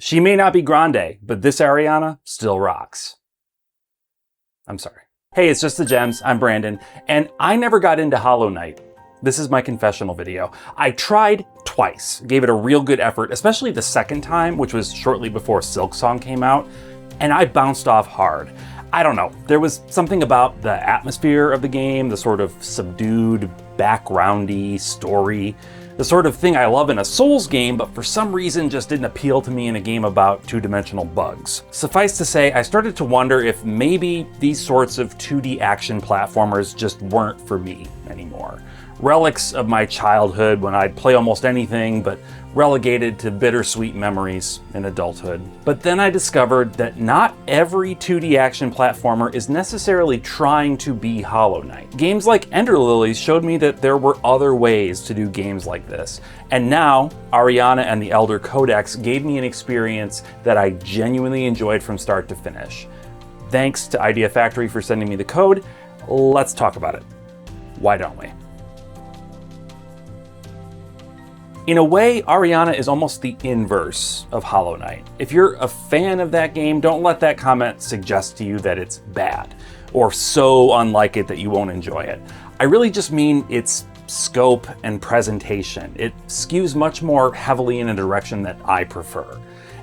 She may not be grande, but this Ariana still rocks. I'm sorry. Hey, it's Just the Gems. I'm Brandon, and I never got into Hollow Knight. This is my confessional video. I tried twice, gave it a real good effort, especially the second time, which was shortly before Silksong came out, and I bounced off hard. I don't know, there was something about the atmosphere of the game, the sort of subdued, backgroundy story, the sort of thing I love in a Souls game, but for some reason just didn't appeal to me in a game about two-dimensional bugs. Suffice to say, I started to wonder if maybe these sorts of 2D action platformers just weren't for me anymore. Relics of my childhood when I'd play almost anything, but relegated to bittersweet memories in adulthood. But then I discovered that not every 2D action platformer is necessarily trying to be Hollow Knight. Games like Ender Lilies showed me that there were other ways to do games like this. And now, Ariana and the Elder Codex gave me an experience that I genuinely enjoyed from start to finish. Thanks to Idea Factory for sending me the code. Let's talk about it. Why don't we? In a way, Ariana is almost the inverse of Hollow Knight. If you're a fan of that game, don't let that comment suggest to you that it's bad, or so unlike it that you won't enjoy it. I really just mean its scope and presentation. It skews much more heavily in a direction that I prefer.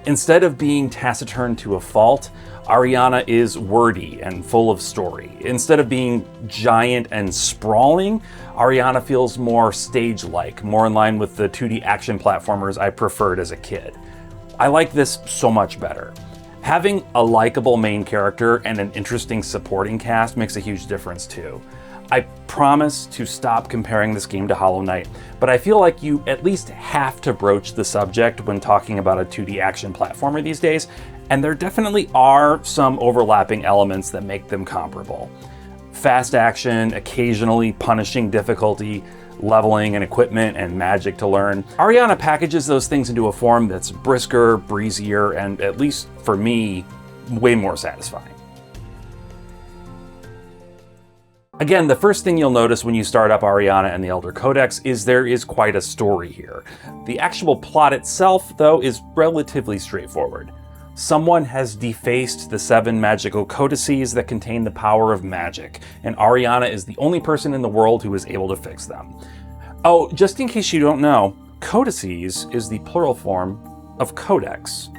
Instead of being taciturn to a fault, Ariana is wordy and full of story. Instead of being giant and sprawling, Ariana feels more stage-like, more in line with the 2D action platformers I preferred as a kid. I like this so much better. Having a likable main character and an interesting supporting cast makes a huge difference too. I promise to stop comparing this game to Hollow Knight, but I feel like you at least have to broach the subject when talking about a 2D action platformer these days, and there definitely are some overlapping elements that make them comparable. Fast action, occasionally punishing difficulty, leveling and equipment and magic to learn. Ariana packages those things into a form that's brisker, breezier, and at least for me, way more satisfying. Again, the first thing you'll notice when you start up Ariana and the Elder Codex is there is quite a story here. The actual plot itself, though, is relatively straightforward. Someone has defaced the 7 magical codices that contain the power of magic, and Ariana is the only person in the world who is able to fix them. Oh, just in case you don't know, codices is the plural form of codex.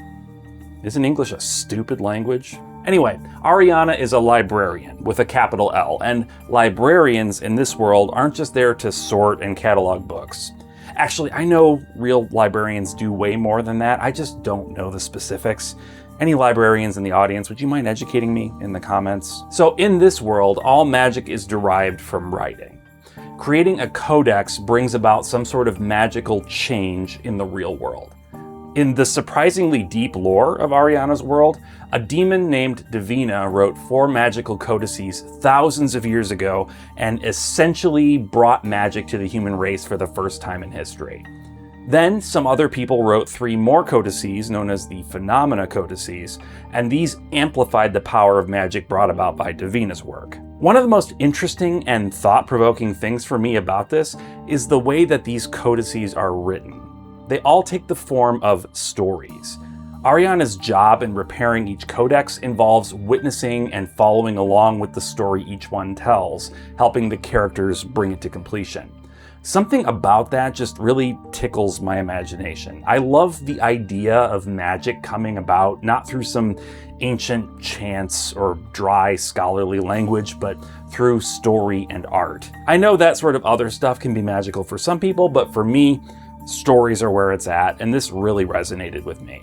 Isn't English a stupid language? Anyway, Ariana is a librarian with a capital L, and librarians in this world aren't just there to sort and catalog books. Actually, I know real librarians do way more than that, I just don't know the specifics. Any librarians in the audience, would you mind educating me in the comments? So in this world, all magic is derived from writing. Creating a codex brings about some sort of magical change in the real world. In the surprisingly deep lore of Ariana's world, a demon named Divina wrote 4 magical codices thousands of years ago and essentially brought magic to the human race for the first time in history. Then some other people wrote 3 more codices known as the Phenomena Codices, and these amplified the power of magic brought about by Divina's work. One of the most interesting and thought-provoking things for me about this is the way that these codices are written. They all take the form of stories. Ariana's job in repairing each codex involves witnessing and following along with the story each one tells, helping the characters bring it to completion. Something about that just really tickles my imagination. I love the idea of magic coming about not through some ancient chants or dry scholarly language, but through story and art. I know that sort of other stuff can be magical for some people, but for me, stories are where it's at, and this really resonated with me.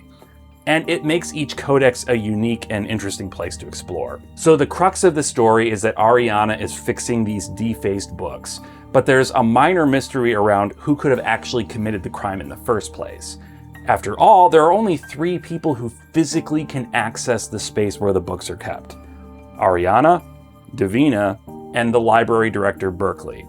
And it makes each codex a unique and interesting place to explore. So the crux of the story is that Ariana is fixing these defaced books, but there's a minor mystery around who could have actually committed the crime in the first place. After all, there are only 3 people who physically can access the space where the books are kept: Ariana, Divina, and the library director Berkeley.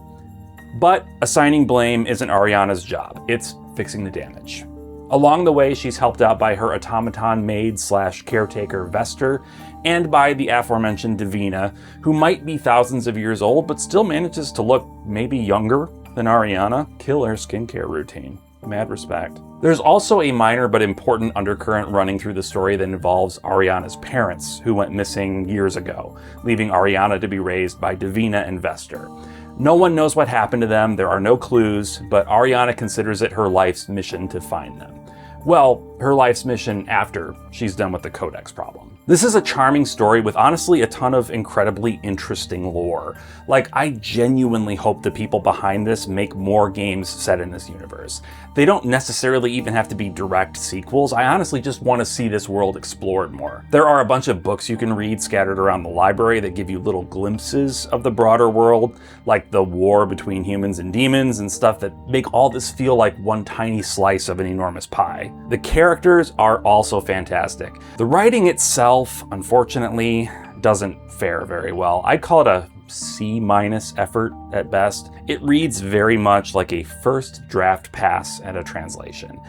But assigning blame isn't Ariana's job, it's fixing the damage. Along the way, she's helped out by her automaton maid/caretaker Vester, and by the aforementioned Divina, who might be thousands of years old, but still manages to look maybe younger than Ariana. Killer skincare routine. Mad respect. There's also a minor but important undercurrent running through the story that involves Ariana's parents, who went missing years ago, leaving Ariana to be raised by Davina and Vester. No one knows what happened to them, there are no clues, but Ariana considers it her life's mission to find them. Well, her life's mission after she's done with the Codex problem. This is a charming story with honestly a ton of incredibly interesting lore. Like, I genuinely hope the people behind this make more games set in this universe. They don't necessarily even have to be direct sequels. I honestly just want to see this world explored more. There are a bunch of books you can read scattered around the library that give you little glimpses of the broader world, like the war between humans and demons and stuff that make all this feel like one tiny slice of an enormous pie. The characters are also fantastic. The writing itself, unfortunately, doesn't fare very well. I'd call it a C- effort at best. It reads very much like a first draft pass at a translation.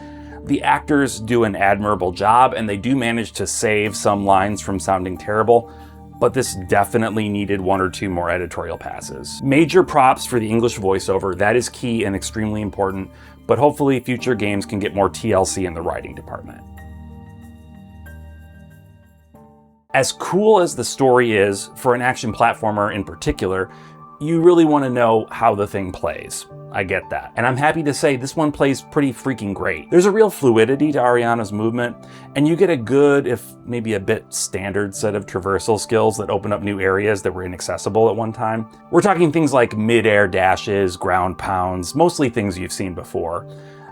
The actors do an admirable job, and they do manage to save some lines from sounding terrible, but this definitely needed one or two more editorial passes. Major props for the English voiceover, that is key and extremely important, but hopefully future games can get more TLC in the writing department. As cool as the story is, for an action platformer in particular, you really want to know how the thing plays. I get that. And I'm happy to say this one plays pretty freaking great. There's a real fluidity to Ariana's movement, and you get a good, if maybe a bit standard set of traversal skills that open up new areas that were inaccessible at one time. We're talking things like mid-air dashes, ground pounds, mostly things you've seen before.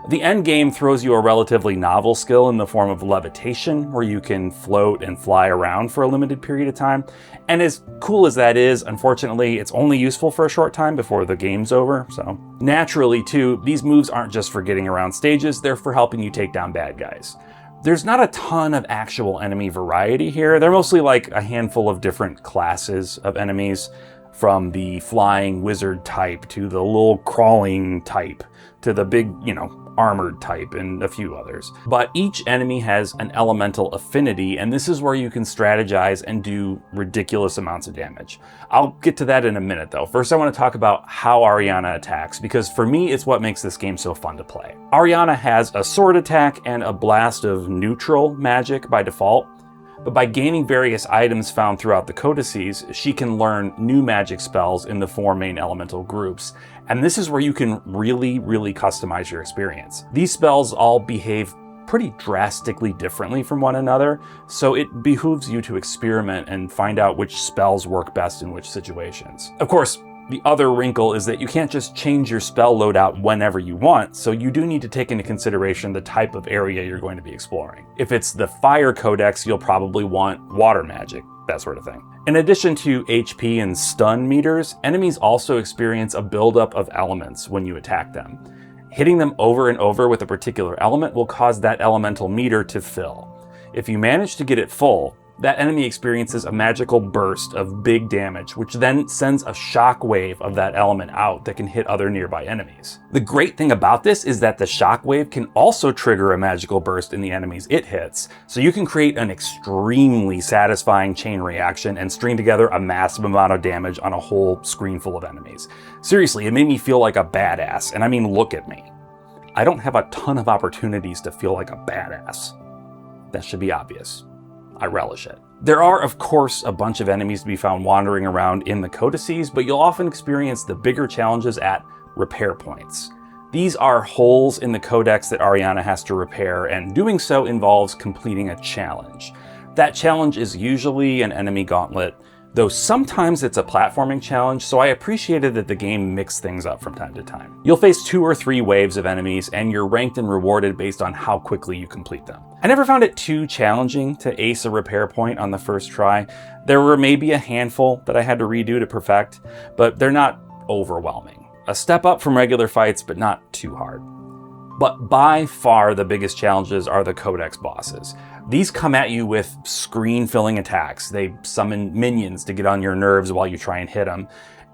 The end game throws you a relatively novel skill in the form of levitation, where you can float and fly around for a limited period of time. And as cool as that is, unfortunately, it's only useful for a short time before the game's over, so. Naturally, too, these moves aren't just for getting around stages, they're for helping you take down bad guys. There's not a ton of actual enemy variety here. They're mostly like a handful of different classes of enemies, from the flying wizard type to the little crawling type to the big, armored type and a few others. But each enemy has an elemental affinity, and this is where you can strategize and do ridiculous amounts of damage. I'll get to that in a minute though. First I want to talk about how Ariana attacks, because for me it's what makes this game so fun to play. Ariana has a sword attack and a blast of neutral magic by default, but by gaining various items found throughout the codices, she can learn new magic spells in the 4 main elemental groups. And this is where you can really customize your experience. These spells all behave pretty drastically differently from one another, so it behooves you to experiment and find out which spells work best in which situations. Of course, the other wrinkle is that you can't just change your spell loadout whenever you want, so you do need to take into consideration the type of area you're going to be exploring. If it's the Fire Codex, you'll probably want water magic, that sort of thing. In addition to HP and stun meters, enemies also experience a buildup of elements when you attack them. Hitting them over and over with a particular element will cause that elemental meter to fill. If you manage to get it full, that enemy experiences a magical burst of big damage, which then sends a shock wave of that element out that can hit other nearby enemies. The great thing about this is that the shock wave can also trigger a magical burst in the enemies it hits, so you can create an extremely satisfying chain reaction and string together a massive amount of damage on a whole screen full of enemies. Seriously, it made me feel like a badass, and I mean, look at me. I don't have a ton of opportunities to feel like a badass. That should be obvious. I relish it. There are, of course, a bunch of enemies to be found wandering around in the codices, but you'll often experience the bigger challenges at repair points. These are holes in the codex that Ariana has to repair, and doing so involves completing a challenge. That challenge is usually an enemy gauntlet, though sometimes it's a platforming challenge, so I appreciated that the game mixed things up from time to time. You'll face 2 or 3 waves of enemies, and you're ranked and rewarded based on how quickly you complete them. I never found it too challenging to ace a repair point on the first try. There were maybe a handful that I had to redo to perfect, but they're not overwhelming. A step up from regular fights, but not too hard. But by far the biggest challenges are the Codex bosses. These come at you with screen-filling attacks. They summon minions to get on your nerves while you try and hit them,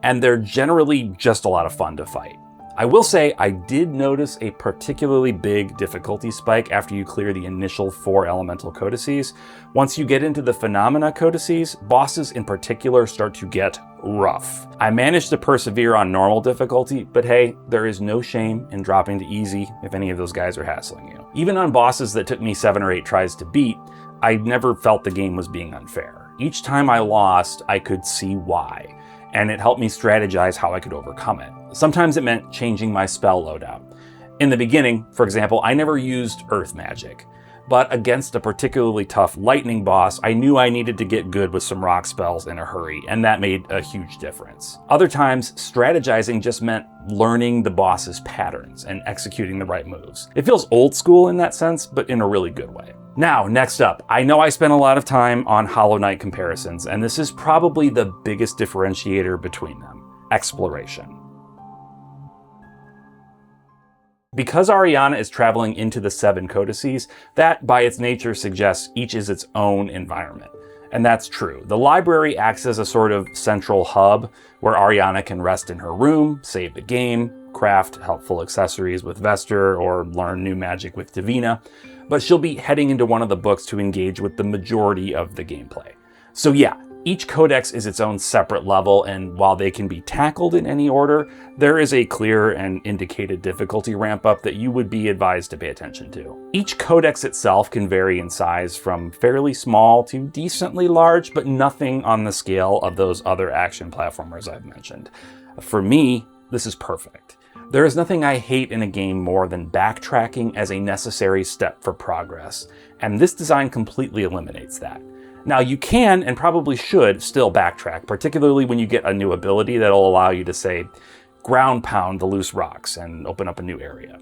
and they're generally just a lot of fun to fight. I will say I did notice a particularly big difficulty spike after you clear the initial 4 elemental codices. Once you get into the phenomena codices, bosses in particular start to get rough. I managed to persevere on normal difficulty, but hey, there is no shame in dropping to easy if any of those guys are hassling you. Even on bosses that took me 7 or 8 tries to beat, I never felt the game was being unfair. Each time I lost, I could see why, and it helped me strategize how I could overcome it. Sometimes it meant changing my spell loadout. In the beginning, for example, I never used earth magic, but against a particularly tough lightning boss, I knew I needed to get good with some rock spells in a hurry, and that made a huge difference. Other times, strategizing just meant learning the boss's patterns and executing the right moves. It feels old school in that sense, but in a really good way. Now, next up, I know I spent a lot of time on Hollow Knight comparisons, and this is probably the biggest differentiator between them: exploration. Because Ariana is traveling into the 7 codices, that by its nature suggests each is its own environment. And that's true. The library acts as a sort of central hub where Ariana can rest in her room, save the game, craft helpful accessories with Vester, or learn new magic with Divina, but she'll be heading into one of the books to engage with the majority of the gameplay. So yeah, each codex is its own separate level, and while they can be tackled in any order, there is a clear and indicated difficulty ramp up that you would be advised to pay attention to. Each codex itself can vary in size from fairly small to decently large, but nothing on the scale of those other action platformers I've mentioned. For me, this is perfect. There is nothing I hate in a game more than backtracking as a necessary step for progress, and this design completely eliminates that. Now, you can, and probably should, still backtrack, particularly when you get a new ability that'll allow you to, say, ground pound the loose rocks and open up a new area.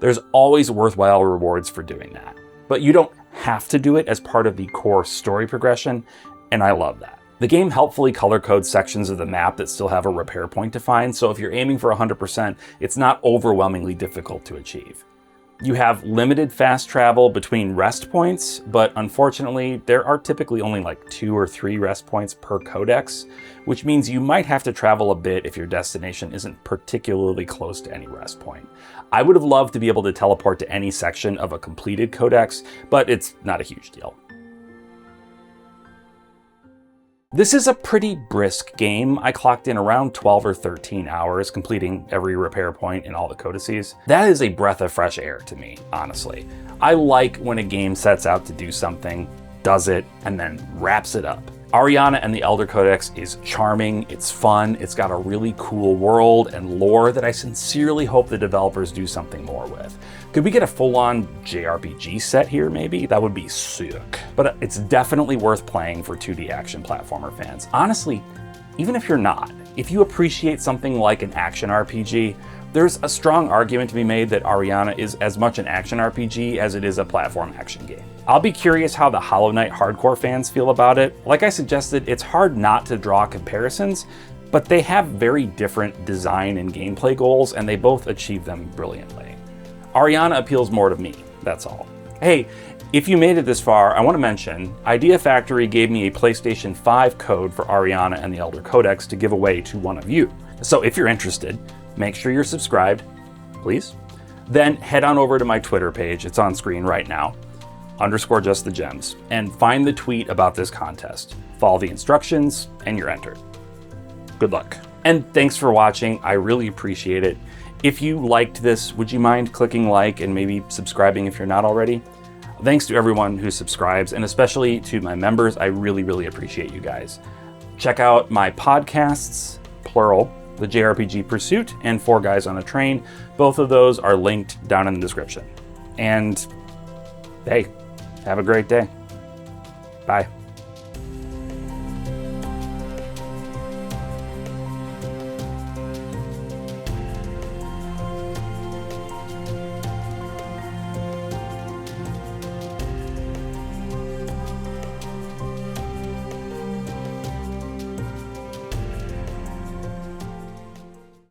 There's always worthwhile rewards for doing that. But you don't have to do it as part of the core story progression, and I love that. The game helpfully color codes sections of the map that still have a repair point to find, so if you're aiming for 100%, it's not overwhelmingly difficult to achieve. You have limited fast travel between rest points, but unfortunately, there are typically only like 2 or 3 rest points per codex, which means you might have to travel a bit if your destination isn't particularly close to any rest point. I would have loved to be able to teleport to any section of a completed codex, but it's not a huge deal. This is a pretty brisk game. I clocked in around 12 or 13 hours, completing every repair point in all the codices. That is a breath of fresh air to me, honestly. I like when a game sets out to do something, does it, and then wraps it up. Ariana and the Elder Codex is charming, it's fun, it's got a really cool world and lore that I sincerely hope the developers do something more with. Could we get a full-on JRPG set here, maybe? That would be sick. But it's definitely worth playing for 2D action platformer fans. Honestly, even if you're not, if you appreciate something like an action RPG, there's a strong argument to be made that Ariana is as much an action RPG as it is a platform action game. I'll be curious how the Hollow Knight hardcore fans feel about it. Like I suggested, it's hard not to draw comparisons, but they have very different design and gameplay goals, and they both achieve them brilliantly. Ariana appeals more to me, that's all. Hey, if you made it this far, I want to mention, Idea Factory gave me a PlayStation 5 code for Ariana and the Elder Codex to give away to one of you. So if you're interested, make sure you're subscribed, please. Then head on over to my Twitter page, it's on screen right now, _justthegems, and find the tweet about this contest. Follow the instructions, and you're entered. Good luck. And thanks for watching, I really appreciate it. If you liked this, would you mind clicking like and maybe subscribing if you're not already? Thanks to everyone who subscribes, and especially to my members, I really appreciate you guys. Check out my podcasts, plural, the JRPG Pursuit and 4 Guys on a Train. Both of those are linked down in the description. And hey, have a great day. Bye.